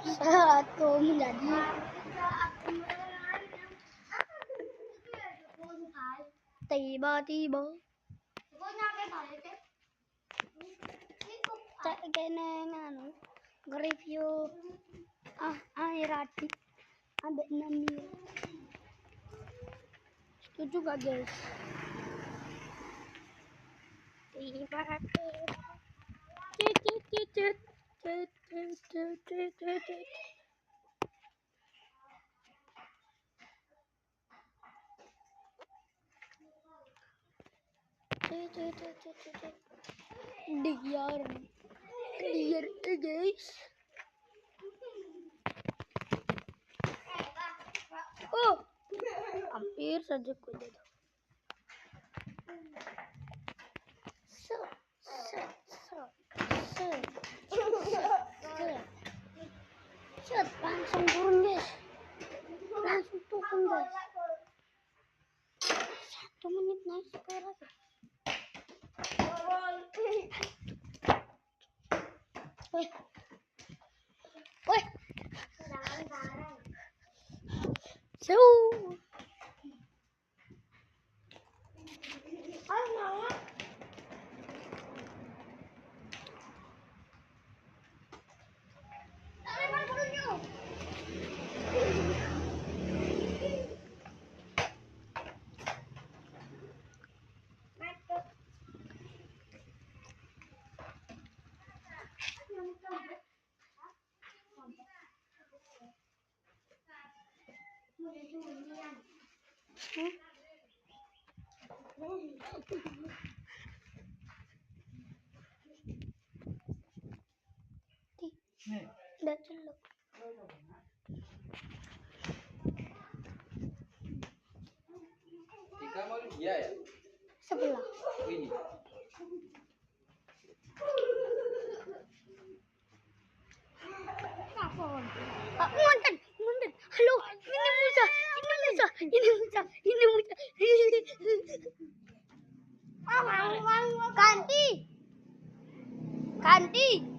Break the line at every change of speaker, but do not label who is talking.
Satu menjadi tiba-tiba cek kene nganu nge-review air hati ambek Namir. Setuju gak guys? Liar guys. Oh, hampir saja ku jatuh. Langsung turun guys. Langsung turun guys. 1 menit naik sekarang. Woi. Jauh. Udah celuk.
Tiga mau dia ya?
Sebelah.
Ini.
Munten. Halo, ini Musa. Ganti.